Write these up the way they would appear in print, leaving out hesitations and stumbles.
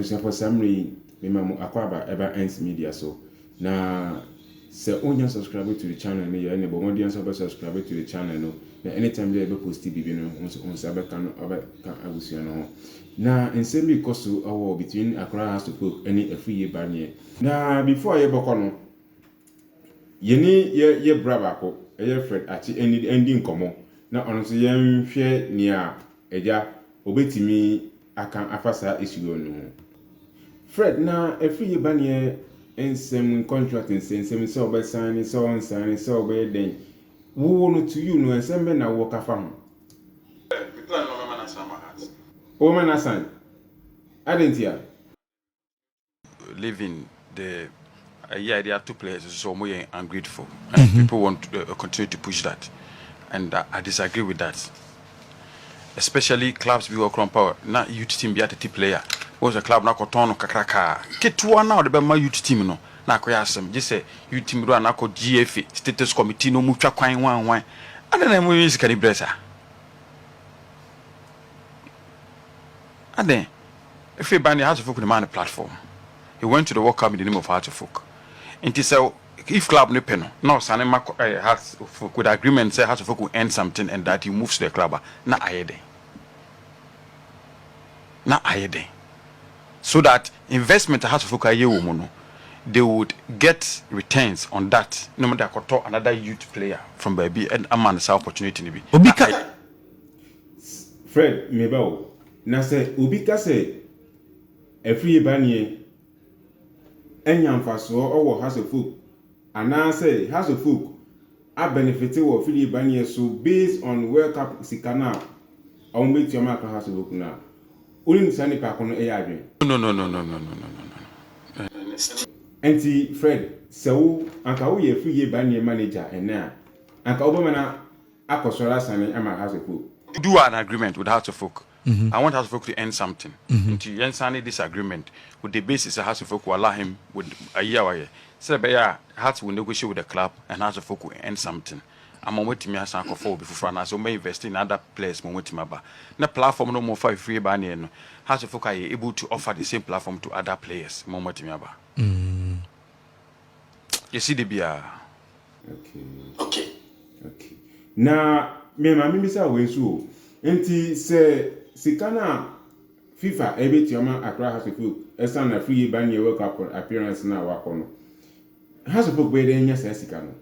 For some reason, remember Aquaba ever ends media so now. So only subscribe to the channel, no, you're able to subscribe to the channel, no. Now anytime they ever post TV, you know, on Sabbath can now in same because to our between Accra House of Folk any Afriyie Bannieh. Now before I ever come, you need your bravo, your friend at the ending come. Now honestly, you share near Eja obeti me I can afasa issue no. Fred now Afriyie Bannieh. And some contract and some so by signing, so on signing, so by then. Who to you know, and some men are work a farm. Woman, I sign. I didn't hear. Living the yeah, there are two players, so more ungrateful, and people want to continue to push that, and I disagree with that. Especially clubs be work on power. Now youth team be at the player. Was a club na kotono kakraka. Ketua now the Bema youth team no. Na koyasem. Just say youth team do na ko GFA status committee no mutwa kwan wan. And then we use can blessa. And then Afriyie Bannieh has to focus the man platform. He went to the World Cup in the name of Heart of Folk. And he said if club no pay no Sanema has with agreement say Heart of Folk will end something and that he moves to the club. Na ayede. Na ayede. So that investment has to focus they would get returns on that. No matter what another youth player from baby and a man's opportunity to be. Fred Mebao. Na say Ubika say Afriyie Bannieh enyam faso owo House of Folk. And now say House of Folk are benefiting of Afriyie Bannieh so based on World Cup Sikana on which your mark House of Folk now. No. Auntie Fred, so Uncle we Afriyie Bannieh manager and now Uncle Obama Akosola Sani Ama House of Folk. Do an agreement with House of Folk. I want House of Folk to end something. Until you sign this agreement with the basis of House of Folk will allow him with a year. So House will negotiate with the club and House of Folk will end something. I'm on with me as Uncle Folk before now, so may invest in other players. Na platform no more for Afriyie Bannieh. House of Folk are able to offer the same platform to other players. You see the beer. Okay. Now, me misa we so. Enti se sikana FIFA ebeti oma Accra House of Folk. Esa na Afriyie Bannieh World Cup appearance na wakono. House of Folk be dey nya se sikano.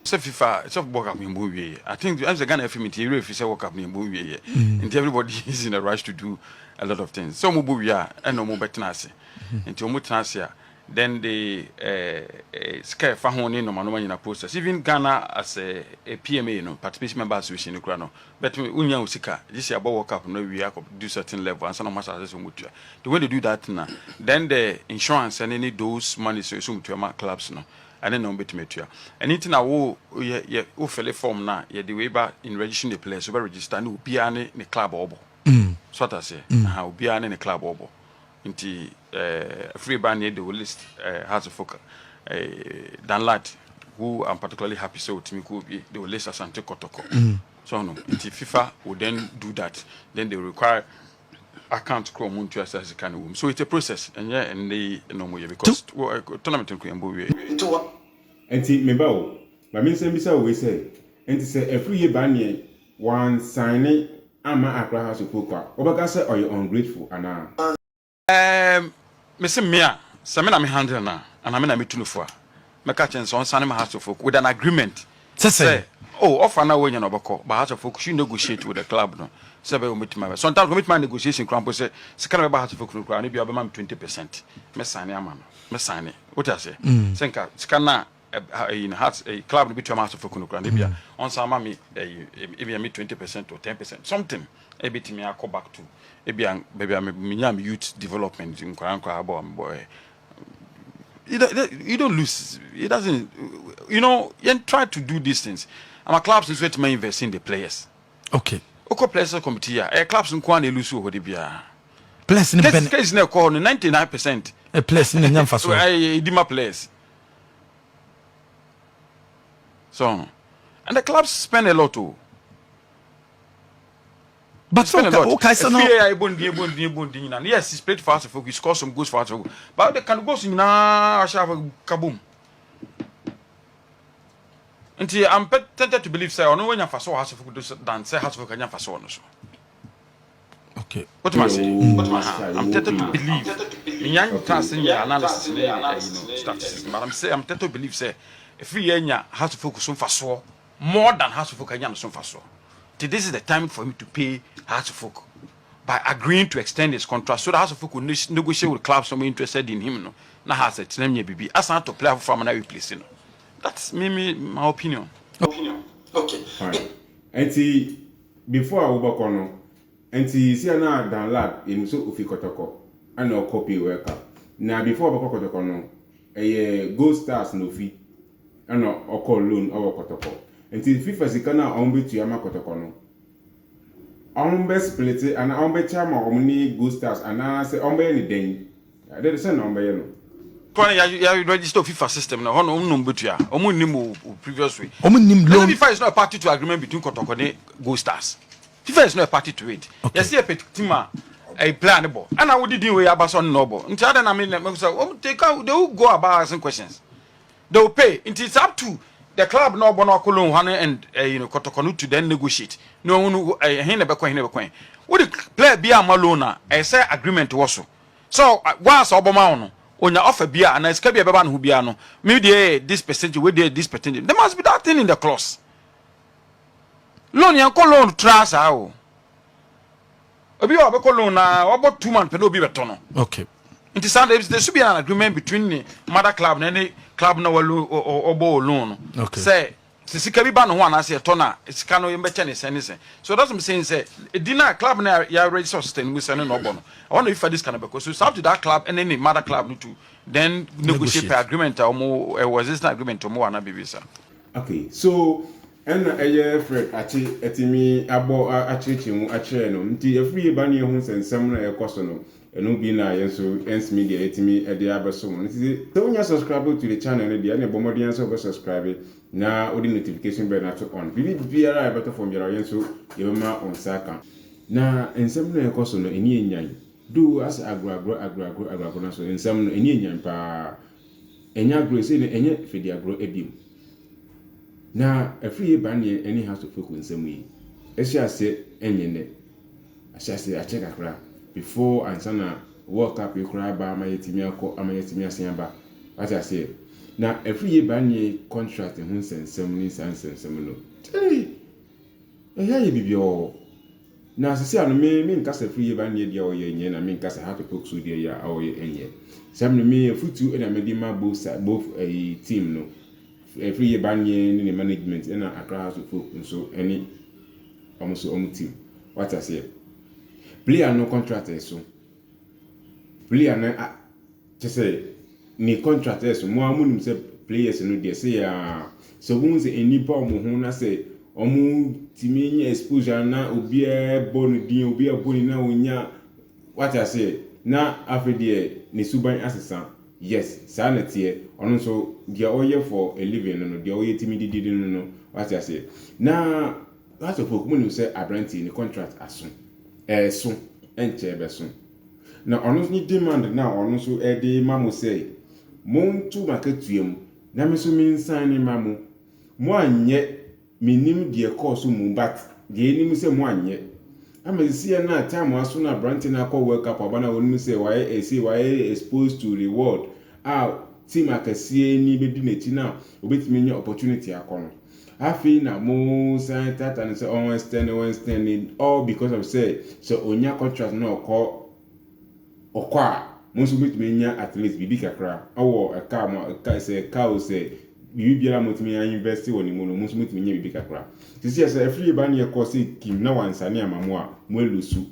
So FIFA, it's a World Cup in Bowie. I think as a Ghana FM material, if it's a World Cup in Bowie, and everybody is in a rush to do a lot of things. So Mubuya and no more betanasi. Until Mutasia, then the scare Fahoni no man in a process. Even Ghana as a PMA, no participation member association in Ukraine. But Unya Usika, this year about World Cup, no we have to do certain level and some much as Mutua. The way they do that now, then the insurance and any those money so assume to your clubs no. And then no bit metia. Anything I will fill a form now, the way back in registering the players, so register no be in the club obo. So what I say, how be in the club obo. Into Afriyie Bannieh they will list House of Folk Dan Lad, who I'm particularly happy so to me could be they will list Asante Kotoko. So no, into FIFA will then do that. Then they require account Chrome to assess the kind of room. So it's a process, and yeah, and they no more because tournament in Kuambu. And see, Mebao, but me say, we say, and say Afriyie Bannieh one sign Ama Accra House of Folk. Obaka say, are you ungrateful? Mr. Mia, Samina me handle now, and I'm in a meeting for. My catchings on Sanema House of Folk with an agreement. Say, offer now when you're not but House of Folk should negotiate with the club. No. Sometimes we meet my negotiation crumple say, Sakana House of Folk, and if you have 20%. Messania, Messani. What I say? Senka, Skana in Hearts a club between House of Folk and Libya. On some mammy, if you meet 20% or 10%, something. A bit me I go back to. Maybe I'm youth development in Kwankwa boy. You don't lose. It doesn't. You know, you try to do these things. I'm a club since we invest in the players. Okay. Oko players committee. A clubs in Kwan lose over the beer. Players in the case na call 99%. A place in the Nyamfaso. I dima players. So, and the clubs spend a lot too. But so okay, so no. Yes, he's played for House of Folk. He scored some goals for House of Folk. But the can goals in kaboom. Until I'm tempted to believe, say, I know when you first saw House of Folk than say House of Folk and you first saw also. Okay. What am I saying? I'm tempted to believe. In young class in your analysis, statistics, but I'm tempted to believe, say, if we House of Folk so far saw more than House of Folk and so far saw. This is the time for him to pay House of Folk by agreeing to extend his contract so the House of Folk will negotiate with clubs some interested in him. No, now has a team BB as not to play for another replace. That's my opinion. Okay. Fine. And see, before I work on, and see, na download in so ufi kotoko, and no copy worker. Now before I work kotoko, a Gold Stars no fee, and no call loan or kotoko. Until FIFA sikana ombe tu yama kotokono. Ombe split and ombe chama omni Gold Stars and say ombe any den. There is an ombe no. When you register FIFA system na hono number tu ya. Omu nim previous way. Omu nim loan. FIFA is not a party to agreement between Kotoko and Gold Stars. FIFA is not a party to it. Okay. You see a petit team a plan ball. And I would deal with Abason Noble. Until then I mean take out they will go about asking questions. They will pay. It's up to the club no bono kolon and Kotokonu to then negotiate. No hine be kwen. What the player be amalona e say agreement also. So once oboma no onya offer bia and eska bia beba no bia no me dey this percentage we dey this percentage. There must be that thing in the clause. Loan yan kolon trust how. Obi o be kolon na obo 2 months pe no bi beto no. Okay. It is there should be an agreement between the mother club and any club no obo loan. Okay. Say sika bi ba no ho anase to na sika no yembe che ne sense. So that's what I'm saying say dinner club na ya register system we say no obo no. I wonder if this can be because so it's up to that club and any mother club to then negotiate per agreement or more was this an agreement or more na bibi sir. Okay. So and Fred achi etimi abo achichi mu achire no nti Afriyie Bannieh hu sensem na ekoso no eno bi na yeso ens media etimi e de abeso no nti so when you subscribe to the channel no dia na bomodian so go subscribe na odi notification bell na to on biara e better from your yenso yema on saka na ensem na ekoso no eni enyan do as agro na so ensem no eni enyan pa enya agro se ne enye fedi agro ebim na Afriyie Bannieh any House of Folk nsem yi ese enyene ase ache kakra before ansana work up ikra ba amayetimi akọ amayetimi asiaba what I say na Afriyie Bannieh contract hu nsensem ni sansensem no ye bibio na sisi anu me nkasa Afriyie Bannieh dia oye enye na me nkasa House of Folk so dia ya oye enye sam no me futu na me di ma both a team no Afriyie Bannieh ni management na Accra House of Folk so any almost team what I say player no contract so player na just say ni contract so mo amunum say players no dey say so won say enipa omo ho na say omo timi nya exposure na obi e bonu din obi e bonu na onya what I say na afedie ni suban assistant yes sanity ono so dia oye for a living no dia oye timi didi no what I say na House of Folk mo say abranti ni contract aso so enche beso na ono ni demand na ono so de mamu say montu maketuem na me so min sign mamu mo anye minim de course mu but de nim say mo anye amesi na time aso na branch na call work up abana wonu say why exposed to reward team akasie ni bedi na ti na obetimi nya opportunity akono afi na mo sign that and say on Wednesday all because of say so onya contract na okwa mo so betimi nya at least bibi kakra awo eka mo eka say ka say bibi biara mo timi invest woni mo so betimi nya bibi kakra sisi say Afriyie Bannieh ko say kim na wansane amamo a mo elusu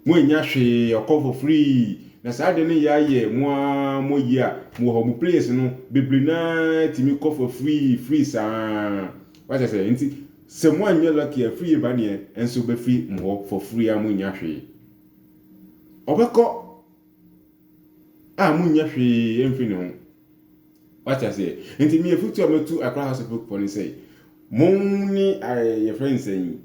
mo nya hwe okọ for free na saade ne yaye mo yia mo ho mo place no bebre na timi ko for free sa what I say nti se mo anya lucky Afriyie Bannieh enso be free mo for free a mo nya hwe obeko mo nya hwe emfi ne ho what I say nti me futu ametu Accra House of Folk for say mo ni your friends say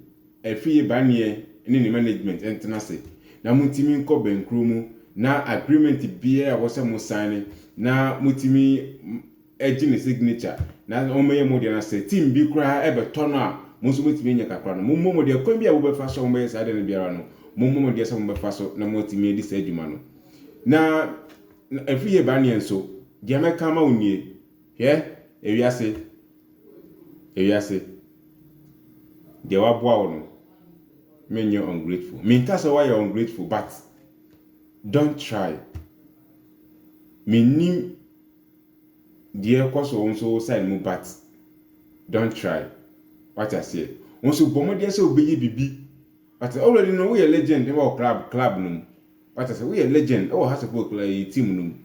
Afriyie Bannieh ne management entena se na mutimi nko bankru mu na agreement bia wo se mo sign na mutimi eji ne signature na omeye mo de na se team bi kura ebeto no a mo so mutimi nya kakra no mo de kwan bia wo be fa so mo yesa de ne biara no mo de se mo be fa so na mutimi edi se adwuma no na Afriyie Bannieh nso de ameka ma unie he ewiase de waboa wo no men you're ungrateful. Me that's why you're ungrateful, but don't try. Me nim dear cause also side mu but don't try. What I say. Also bomo dear so be bibi. But I already know we are legend about club num. But I say we are legend. Oh has a book like team num.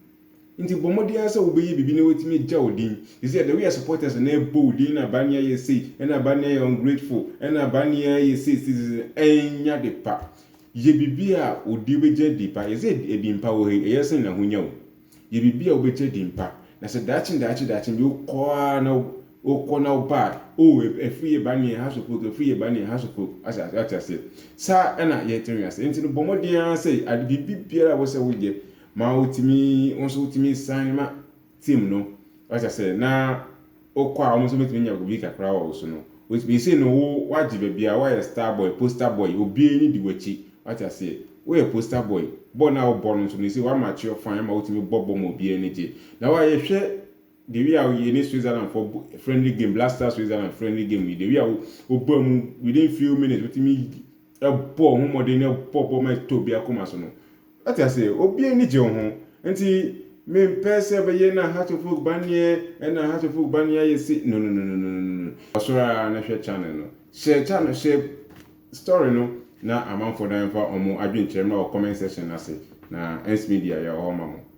Inti bomo dear so be bibi no wetimi jawdin. You see the we are supporters and e boldin na Bannieh you see and a Bannieh ungrateful and a Bannieh you see enya de pa. Ye bibia odi beje di pa. Ye say e di mpa wo he yesen na hunya wo. Ye bibia obeje di mpa. Na se dachin bi ukwa na ukona uba. Oh Afriyie Bannieh has to cook Afriyie Bannieh has to cook as I say. Sa na ye tenwase. Inti no bomo dear say adi bibia wo se wo je ma ultimi onso ultimi sign ma team no what I say na okwa almost metimi nya gobi kakra wa so no we say no wo waji bia wa star boy poster boy obi eni di wachi what I say we poster boy bo na wo born so ni say wa match your fine ma ultimi bobo mo obi eni je na wa ye hwe the way how you in Switzerland for friendly game Blaster Switzerland friendly game the way how obamu within few minutes ultimi e bo ho modern e bobo ma to bia koma so no what I say obi eni je ho enti me pese be ye na Afriyie Bannieh na Afriyie Bannieh you see no osora na hwe channel no share story no na amount for them for omo adwenkyerem na comment section na say na S media ya o mamo